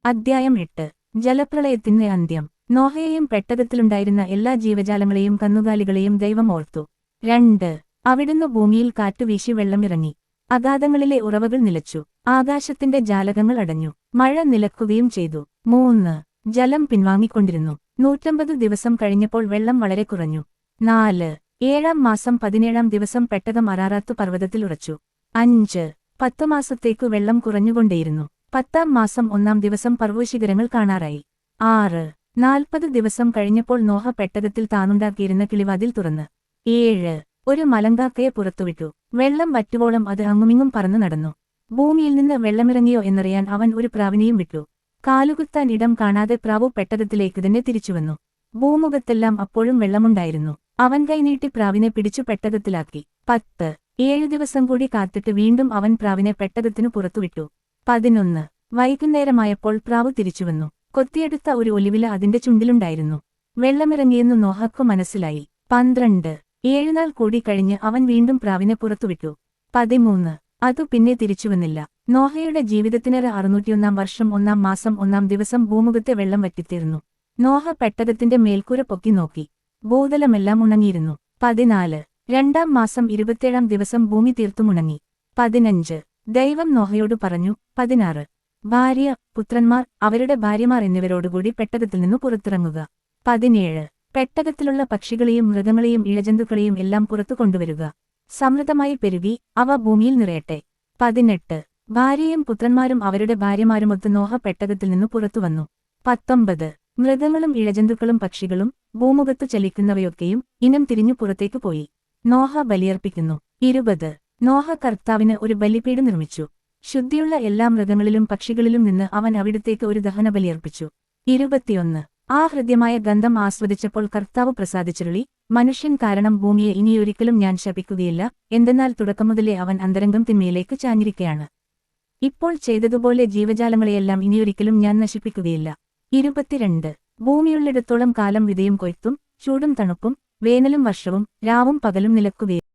അദ്ധ്യായം 8 ജലപ്രളയത്തിന്റെ അന്ത്യം. നോഹയെയും പെട്ടകത്തിലുണ്ടായിരുന്ന എല്ലാ ജീവജാലങ്ങളെയും കന്നുകാലികളെയും ദൈവം ഓർത്തു. 2 അവിടുന്ന് ഭൂമിയിൽ കാറ്റുവീശി വെള്ളമിറങ്ങി. അഗാധങ്ങളിലെ ഉറവകൾ നിലച്ചു. ആകാശത്തിന്റെ ജാലകങ്ങൾ അടഞ്ഞു. മഴ നിലക്കുകയും ചെയ്തു. 3 ജലം പിൻവാങ്ങിക്കൊണ്ടിരുന്നു. 150 ദിവസം കഴിഞ്ഞപ്പോൾ വെള്ളം വളരെ കുറഞ്ഞു. 4 ഏഴാം മാസം 17-ാം ദിവസം പെട്ടകം അറാറാത്ത് പർവ്വതത്തിൽ ഉറച്ചു. 5 10 മാസത്തേക്കു വെള്ളം കുറഞ്ഞുകൊണ്ടേയിരുന്നു. 10-ാം മാസം 1-ാം ദിവസം പർവ്വതശിഖരങ്ങൾ കാണാറായി. 6 40 ദിവസം കഴിഞ്ഞപ്പോൾ നോഹ പെട്ടകത്തിൽ താനുണ്ടാക്കിയിരുന്ന കിളിവാതിൽ തുറന്ന്. 7 ഒരു മലങ്കാക്കയെ പുറത്തുവിട്ടു. വെള്ളം വറ്റുവോളം അത് അങ്ങുമിങ്ങും പറന്നു നടന്നു. ഭൂമിയിൽ നിന്ന് വെള്ളമിറങ്ങിയോ എന്നറിയാൻ അവൻ ഒരു പ്രാവിനെയും വിട്ടു. കാലുകുത്താൻ ഇടം കാണാതെ പ്രാവു പെട്ടകത്തിലേക്ക് തന്നെ തിരിച്ചുവന്നു. ഭൂമുഖത്തെല്ലാം അപ്പോഴും വെള്ളമുണ്ടായിരുന്നു. അവൻ കൈനീട്ടി പ്രാവിനെ പിടിച്ചു പെട്ടകത്തിലാക്കി. 10 7 ദിവസം കൂടി കാത്തിട്ട് വീണ്ടും അവൻ പ്രാവിനെ പെട്ടകത്തിനു പുറത്തുവിട്ടു. 11 വൈകുന്നേരമായപ്പോൾ പ്രാവ് തിരിച്ചുവന്നു. കൊത്തിയെടുത്ത ഒരു ഒലിവില അതിന്റെ ചുണ്ടിലുണ്ടായിരുന്നു. വെള്ളമിറങ്ങിയെന്നു നോഹക്കു മനസ്സിലായി. 12 7 നാൾ കൂടി കഴിഞ്ഞ് അവൻ വീണ്ടും പ്രാവിനെ പുറത്തുവിട്ടു. 13 അതു പിന്നെ തിരിച്ചുവന്നില്ല. നോഹയുടെ ജീവിതത്തിനേറെ 601-ാം വർഷം 1-ാം മാസം 1-ാം ദിവസം ഭൂമുഖത്തെ വെള്ളം വറ്റിത്തീർന്നു. നോഹ പെട്ടകത്തിന്റെ മേൽക്കൂര പൊക്കി നോക്കി. ഭൂതലമെല്ലാം ഉണങ്ങിയിരുന്നു. 14 2-ാം മാസം 27-ാം ദിവസം ഭൂമി തീർത്തുമുണങ്ങി. 15 ദൈവം നോഹയോടു പറഞ്ഞു. 16 ഭാര്യ, പുത്രന്മാർ, അവരുടെ ഭാര്യമാർ എന്നിവരോടുകൂടി പെട്ടകത്തിൽ നിന്നു പുറത്തിറങ്ങുക. 17 പെട്ടകത്തിലുള്ള പക്ഷികളെയും മൃഗങ്ങളെയും ഇഴജന്തുക്കളെയും എല്ലാം പുറത്തു കൊണ്ടുവരിക. സമൃദ്ധമായി പെരുകി അവ ഭൂമിയിൽ നിറയട്ടെ. 18 ഭാര്യയും പുത്രന്മാരും അവരുടെ ഭാര്യമാരുമൊത്ത് നോഹ പെട്ടകത്തിൽ നിന്നു പുറത്തുവന്നു. 19 മൃഗങ്ങളും ഇഴജന്തുക്കളും പക്ഷികളും ഭൂമുഖത്തു ചലിക്കുന്നവയൊക്കെയും ഇനം തിരിഞ്ഞു പുറത്തേക്കു പോയി. നോഹ ബലിയർപ്പിക്കുന്നു. 20 നോഹ കർത്താവിന് ഒരു ബലിപീഠം നിർമ്മിച്ചു. ശുദ്ധിയുള്ള എല്ലാ മൃഗങ്ങളിലും പക്ഷികളിലും നിന്ന് അവൻ അവിടുത്തേക്ക് ഒരു ദഹനബലിയർപ്പിച്ചു. 21 ആ ഹൃദ്യമായ ഗന്ധം ആസ്വദിച്ചപ്പോൾ കർത്താവ് പ്രസാദിച്ചരുളി, മനുഷ്യൻ കാരണം ഭൂമിയെ ഇനിയൊരിക്കലും ഞാൻ ശപിക്കുകയില്ല, എന്തെന്നാൽ തുടക്കം മുതലേ അവൻ അന്തരംഗം തിന്മയിലേക്ക് ചാഞ്ഞിരിക്കയാണ്. ഇപ്പോൾ ചെയ്തതുപോലെ ജീവജാലങ്ങളെയെല്ലാം ഇനിയൊരിക്കലും ഞാൻ നശിപ്പിക്കുകയില്ല. 22 ഭൂമിയുള്ളിടത്തോളം കാലം വിതയും കൊയ്ത്തും ചൂടും തണുപ്പും വേനലും വർഷവും രാവും പകലും നിലക്കുകയില്ല.